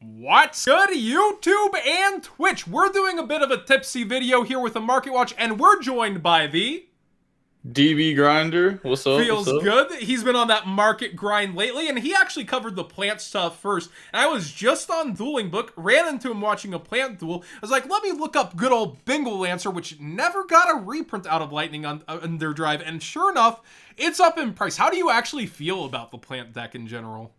What's good, YouTube and Twitch? We're doing a bit of a tipsy video here with a Market Watch, and we're joined by the DB Grinder, what's up? What's Feels up? Good. He's been on that market grind lately, and he actually covered the plant stuff first. And I was just on Dueling Book, ran into him watching a plant duel. I was like, let me look up good old Bingle Lancer, which never got a reprint out of Lightning on Underdrive, and sure enough, it's up in price. How do you actually feel about the plant deck in general?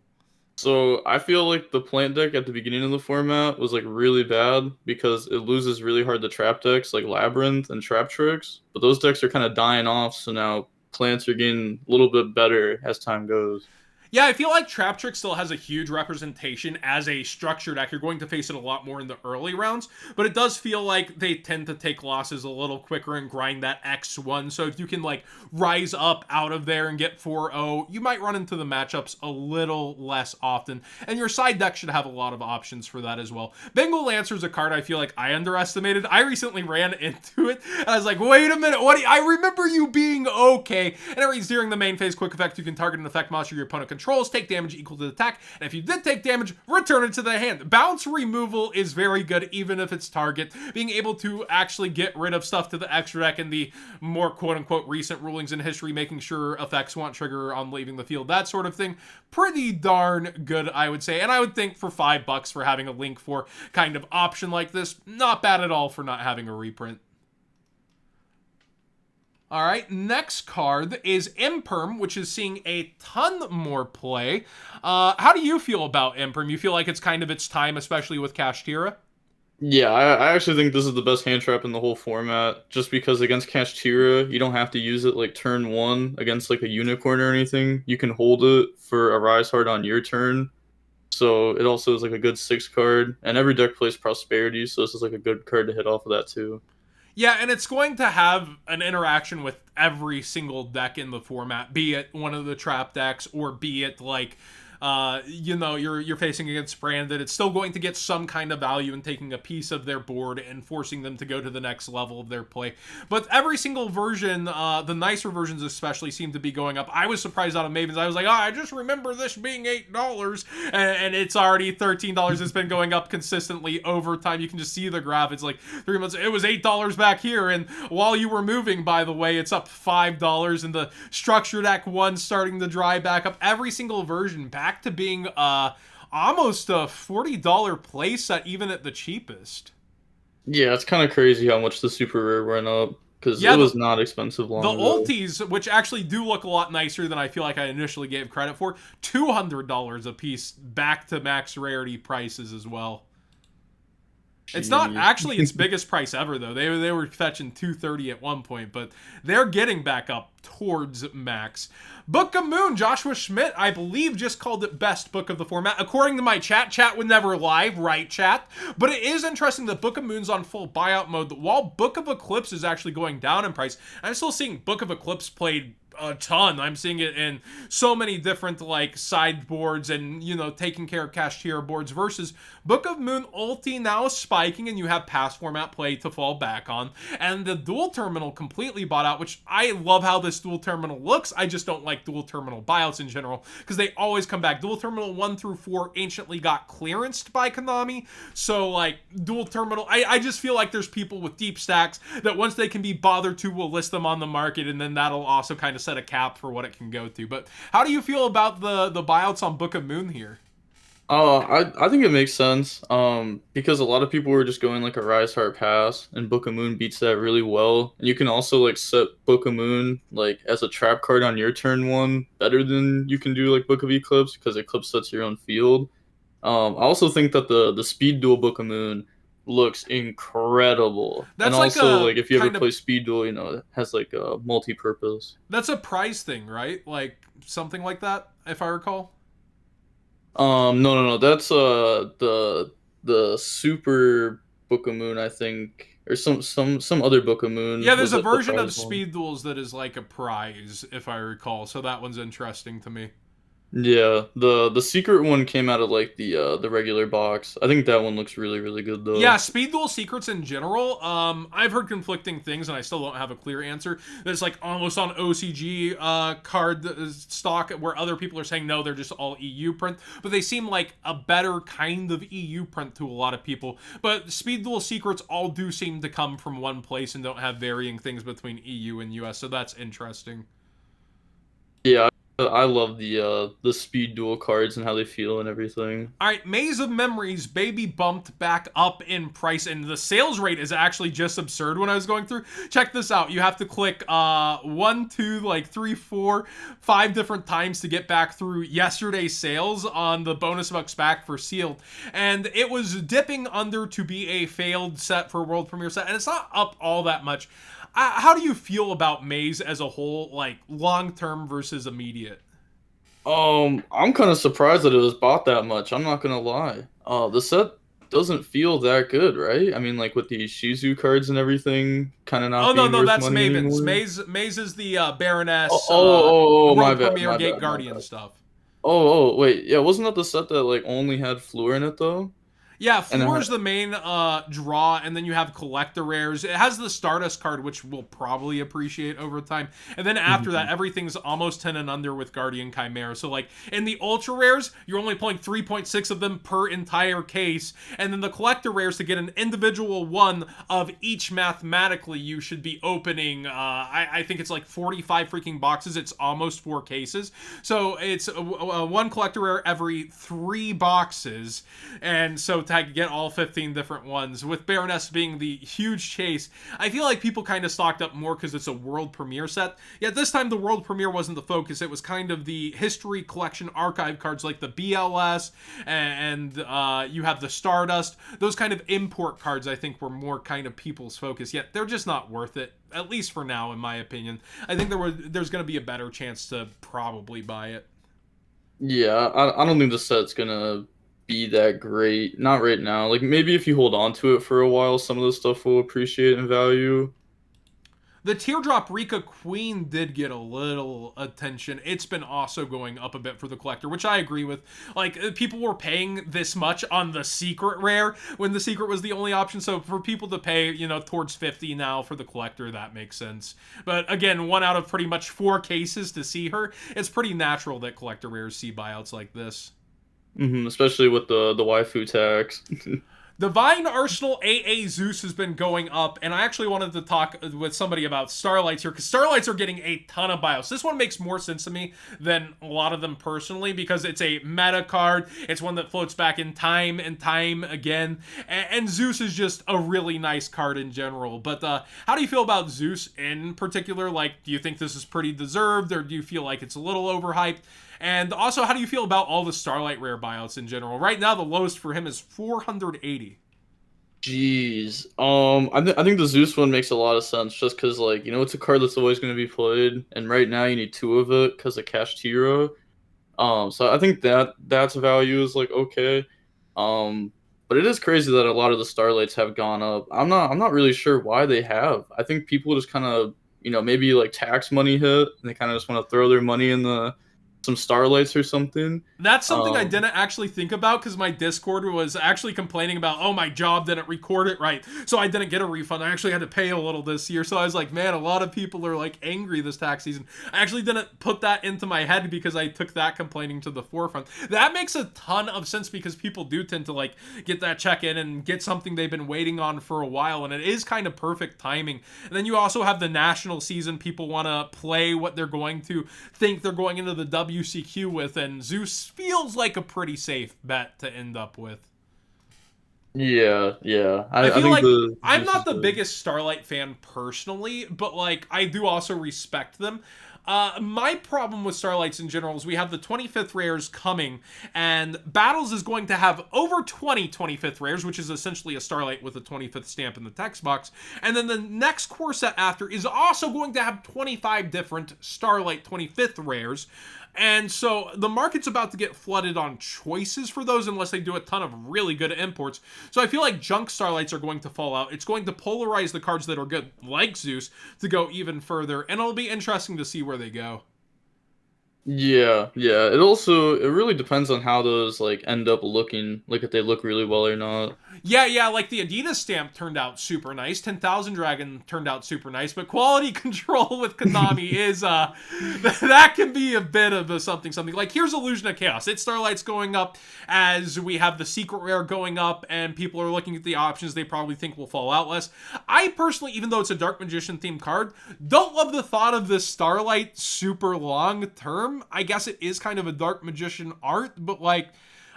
So I feel like the plant deck at the beginning of the format was like really bad because it loses really hard to trap decks like Labyrinth and Trap Tricks. But those decks are kind of dying off, so now plants are getting a little bit better as time goes. Yeah, I feel like Trap Trick still has a huge representation as a structure deck. You're going to face it a lot more in the early rounds, but it does feel like they tend to take losses a little quicker and grind that X1. So if you can like rise up out of there and get 4-0, you might run into the matchups a little less often. And your side deck should have a lot of options for that as well. Bengal Lancer is a card I feel like I underestimated. I recently ran into it, and I was like, wait a minute, I remember you being okay. And it reads, during the main phase quick effect, you can target an effect monster your opponent controls, take damage equal to the attack, and if you did take damage, return it to the hand. Bounce removal is very good, even if it's target. Being able to actually get rid of stuff to the extra deck and the more quote-unquote recent rulings in history, making sure effects won't trigger on leaving the field, that sort of thing, pretty darn good, I would say. And I would think for $5 for having a Link 4 kind of option like this, not bad at all for not having a reprint. All right, next card is Imperm, which is seeing a ton more play. How do you feel about Imperm? You feel like it's kind of its time, especially with Kashtira? Yeah, I actually think this is the best hand trap in the whole format, just because against Kashtira, you don't have to use it like turn one against like a unicorn or anything. You can hold it for a Rise Heart on your turn. So it also is like a good 6 card, and every deck plays Prosperity, so this is like a good card to hit off of that too. Yeah, and it's going to have an interaction with every single deck in the format, be it one of the trap decks or be it like you're facing against Branded. It's still going to get some kind of value in taking a piece of their board and forcing them to go to the next level of their play. But every single version, the nicer versions especially, seem to be going up. I was surprised out of Mavens. I was like, I just remember this being $8, and it's already $13. It's been going up consistently over time. You can just see the graph. It's like 3 months. It was $8 back here, and while you were moving, by the way, it's up $5, and the structure deck one starting to dry back up. Every single version back to being almost a $40 playset, even at the cheapest. Yeah, it's kind of crazy how much the super rare went up, because Yeah, it was not expensive the long ago. ultis, which actually do look a lot nicer than I feel like I initially gave credit for, $200 a piece back to max rarity prices as well. It's not Jeez. actually its biggest price ever, though. They were fetching 230 at one point, but they're getting back up towards max. Book of Moon, Joshua Schmidt, I believe, just called it best book of the format. According to my chat, chat would never lie, right, chat? But it is interesting that Book of Moon's on full buyout mode, that while Book of Eclipse is actually going down in price, I'm still seeing Book of Eclipse played a ton. I'm seeing it in so many different like sideboards and taking care of Kashtira boards versus Book of Moon ulti now spiking, and you have past format play to fall back on, and the dual terminal completely bought out, which I love how this dual terminal looks. I just don't like dual terminal buyouts in general because they always come back. Dual terminal 1 through 4 anciently got clearanced by Konami, so like dual terminal, I just feel like there's people with deep stacks that once they can be bothered to will list them on the market, and then that'll also kind of set a cap for what it can go to. But how do you feel about the buyouts on Book of Moon here? I think it makes sense. Because a lot of people were just going like a Rise Heart pass, and Book of Moon beats that really well. And you can also like set Book of Moon like as a trap card on your turn one better than you can do like Book of Eclipse, because Eclipse sets your own field. I also think that the speed duel Book of Moon looks incredible. And That's like also a like if you ever kind of play speed duel, it has like a multi-purpose. that's a prize thing, right? Like something like that, if I recall. No. That's the Super Book of Moon, I think, or some other Book of Moon Yeah, there's was a the version of prize one. Speed Duels that is like a prize, if I recall. So that one's interesting to me. Yeah, the secret one came out of like the regular box. I think that one looks really really good Yeah, though. speed duel secrets in general. I've heard conflicting things, and I still don't have a clear answer. That's like almost on OCG card stock, where other people are saying no, they're just all EU print, but they seem like a better kind of EU print to a lot of people. But speed duel secrets all do seem to come from one place and don't have varying things between EU and US, so that's interesting. Yeah, I love the speed duel cards and how they feel and everything. All right, Maze of Memories baby bumped back up in price, and the sales rate is actually just absurd when I was going through. Check this out. You have to click one, two, like three, four, five different times to get back through yesterday's sales on the bonus bucks back for sealed. And it was dipping under to be a failed set for world premiere set, and it's not up all that much. How do you feel about Maze as a whole, like long term versus immediate? I'm kind of surprised that it was bought that much. I'm not gonna lie. The set doesn't feel that good, right? I mean, like with the Shizu cards and everything, kind of Oh not no, being no, worth that's money Maven's. anymore. Maze is the Oh, Baroness my World bad, Premiere my Gate bad, my Guardian bad. stuff. Wait, yeah, wasn't that the set that like only had Fleur in it though? Yeah, And it Floor had, is the main draw, and then you have collector rares. It has the Stardust card, which will probably appreciate over time. And then after that, Mhm. everything's almost 10 and under with Guardian Chimera. So, like, in the Ultra rares, you're only pulling 3.6 of them per entire case. And then the collector rares, to get an individual one of each mathematically, you should be opening, I think it's like 45 freaking boxes. It's almost 4 cases. So, it's one collector rare every 3 boxes. And so to get all 15 different ones, with Baroness being the huge chase, I feel like people kind of stocked up more because it's a world premiere set. Yet this time the world premiere wasn't the focus. It was kind of the history collection archive cards like the BLS, and you have the Stardust. Those kind of import cards I think were more kind of people's focus. Yet they're just not worth it, at least for now in my opinion. I think there's going to be a better chance to probably buy it. Yeah, I don't think the set's gonna be that great. Not right now. Like maybe if you hold on to it for a while, some of the stuff will appreciate in value. The Teardrop Rika Queen did get a little attention. It's been also going up a bit for the collector, which I agree with. Like, people were paying this much on the secret rare when the secret was the only option. So for people to pay, towards 50 now for the collector, that makes sense. But again, one out of pretty much 4 cases to see her, it's pretty natural that collector rares see buyouts like this. Especially with the waifu tax. Divine Arsenal AA Zeus has been going up, and I actually wanted to talk with somebody about Starlights here, because Starlights are getting a ton of BIOS. This one makes more sense to me than a lot of them personally, because it's a meta card, it's one that floats back in time and time again, and Zeus is just a really nice card in general. But how do you feel about Zeus in particular? Like, do you think this is pretty deserved, or do you feel like it's a little overhyped? And also, how do you feel about all the Starlight rare buyouts in general? Right now, the lowest for him is 480. Jeez. I think the Zeus one makes a lot of sense just because, like, it's a card that's always going to be played, and right now you need two of it because of Cash Tiro. So I think that's value is like okay. But it is crazy that a lot of the Starlights have gone up. I'm not really sure why they have. I think people just kind of, maybe like tax money hit, and they kind of just want to throw their money in the some Starlights or something. That's something I Um, didn't actually think about, because my Discord was actually complaining about, oh, my job didn't record it right, so I didn't get a refund. I actually had to pay a little this year. So I was like, man, a lot of people are like angry this tax season. I actually didn't put that into my head because I took that complaining to the forefront. That makes a ton of sense, because people do tend to like get that check in and get something they've been waiting on for a while, and it is kind of perfect timing. And then you also have the national season. People want to play what they're going to think they're going into the WCQ with, and Zeus feels like a pretty safe bet to end up with. yeah, yeah. I I feel think like the I'm Zeus is not the good. biggest Starlight fan personally, but like I do also respect them. My problem with Starlights in general is we have the 25th rares coming, and Battles is going to have over 20 25th rares, which is essentially a Starlight with a 25th stamp in the text box. And then the next core set after is also going to have 25 different Starlight 25th rares. And so the market's about to get flooded on choices for those unless they do a ton of really good imports. So I feel like junk Starlights are going to fall out. It's going to polarize the cards that are good, like Zeus, to go even further. And it'll be interesting to see where they go. Yeah, yeah. It really depends on how those like end up looking, like if they look really well or not. Yeah, yeah, like the Adidas stamp turned out super nice. 10,000 Dragon turned out super nice, but quality control with Konami is that can be a bit of a something something. Like here's Illusion of Chaos. Its Starlight's going up as we have the secret rare going up and people are looking at the options they probably think will fall out less. I personally, even though it's a Dark Magician themed card, don't love the thought of this Starlight super long term. I guess it is kind of a Dark Magician art, but like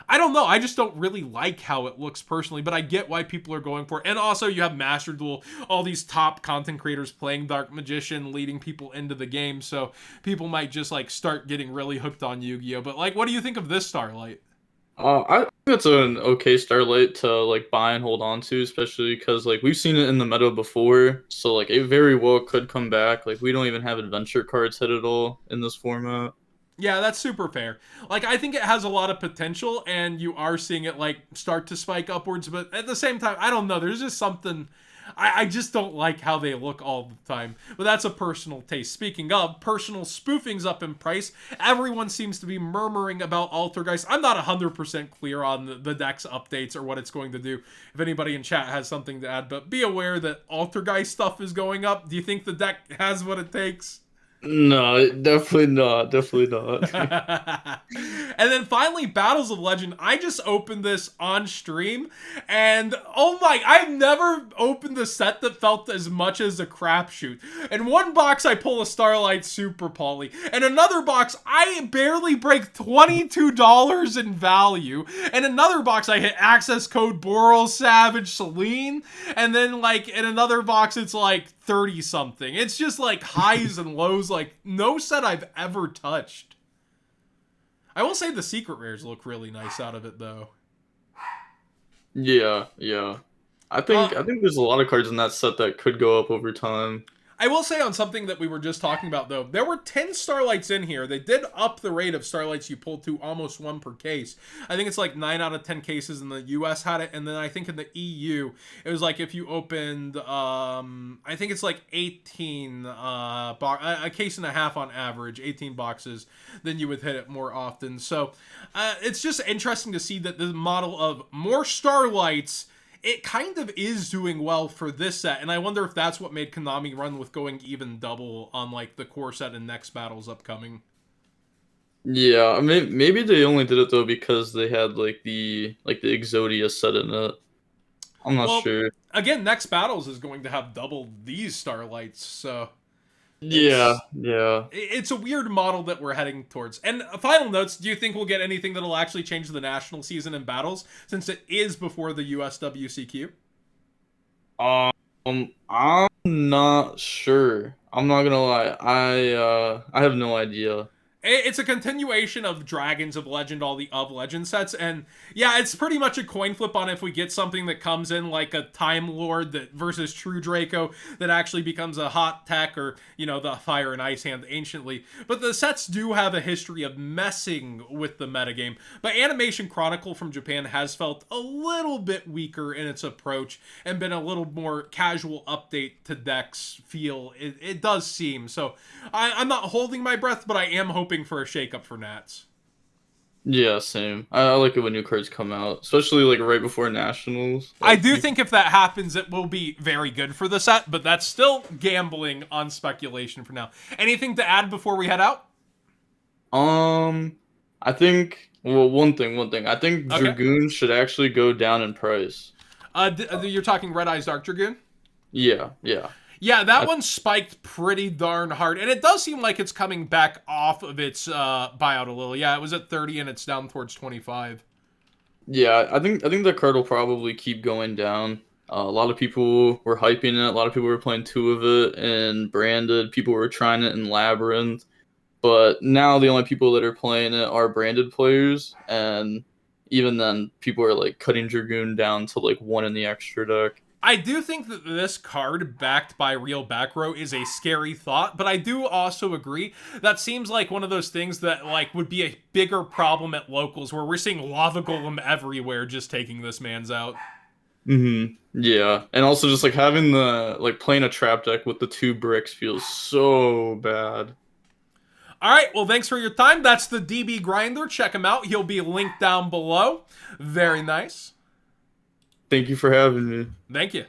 I don't know. I just don't really like how it looks personally, but I get why people are going for it. And also, you have Master Duel, all these top content creators playing Dark Magician, leading people into the game. So people might just like start getting really hooked on Yu-Gi-Oh. But like, what do you think of this Starlight? I think it's an okay Starlight to like buy and hold on to, especially because like we've seen it in the meta before, so like it very well could come back. Like we don't even have adventure cards hit at all in this format. Yeah, that's super fair. Like, I think it has a lot of potential, and you are seeing it like start to spike upwards. But at the same time, I don't know. There's just something. I just don't like how they look all the time. But that's a personal taste. Speaking of personal spoofings up in price, everyone seems to be murmuring about Altergeist. I'm not 100% clear on the deck's updates or what it's going to do. If anybody in chat has something to add, but be aware that Altergeist stuff is going up. Do you think the deck has what it takes? No, definitely not. Definitely not. And then finally, Battles of Legend. I just opened this on stream, and oh my, I've never opened a set that felt as much as a crapshoot. In one box, I pull a Starlight Super Poly. In another box, I barely break $22 in value. In another box, I hit access code Boral Savage Celine. And then, like, in another box, it's like 30 something. It's just like highs and lows, like no set I've ever touched. I will say the secret rares look really nice out of it though. Yeah, yeah. Uh, I think there's a lot of cards in that set that could go up over time. I will say on something that we were just talking about though, there were 10 Starlights in here. They did up the rate of Starlights you pulled to almost one per case. I think it's like 9 out of 10 cases in the US had it, and then I think in the EU it was like if you opened I think it's like 18 a case and a half on average, 18 boxes, then you would hit it more often. So it's just interesting to see that the model of more Starlights, it kind of is doing well for this set, and I wonder if that's what made Konami run with going even double on like the core set and next battles upcoming. Yeah, I mean maybe they only did it though because they had like the Exodia set in it. I'm not Well, sure. again, next battles is going to have double these starlights, so Yeah, it's yeah. it's a weird model that we're heading towards. And final notes: do you think we'll get anything that'll actually change the national season in battles, since it is before the USWCQ? I'm not sure. I'm not gonna lie. I have no idea. It's a continuation of Dragons of Legend, all the of Legend sets, and yeah, it's pretty much a coin flip on if we get something that comes in like a Time Lord that versus True Draco that actually becomes a hot tech, or you know, the Fire and Ice Hand anciently. But the sets do have a history of messing with the metagame. But Animation Chronicle from Japan has felt a little bit weaker in its approach and been a little more casual update to decks feel. It does seem so. I'm not holding my breath, but I am hoping for a shakeup for Nats. Yeah, same. I like it when new cards come out, especially like right before nationals. I Like, do think if that happens, it will be very good for the set, but that's still gambling on speculation for now. Anything to add before we head out? um, I think well, one thing. I think Okay. Dragoon should actually go down in price. You're talking Red Eyes Dark Dragoon? Yeah, yeah. Yeah, that I, one spiked pretty darn hard, and it does seem like it's coming back off of its buyout a little. Yeah, it was at 30 and it's down towards 25. yeah, I think that card will probably keep going down. A lot of people were hyping it. A lot of people were playing two of it and branded. People were trying it in Labyrinth. But now the only people that are playing it are branded players, and even then, people are like cutting Dragoon down to like one in the extra deck. I do think that this card, backed by Real Back Row, is a scary thought, but I do also agree that seems like one of those things that like would be a bigger problem at locals, where we're seeing Lava Golem everywhere just taking this man's out. Yeah, and also just like having the like playing a trap deck with the two bricks feels so bad. All right, well, thanks for your time. That's the DB Grinder. Check him out. He'll be linked down below. Very nice. Thank you for having me. Thank you.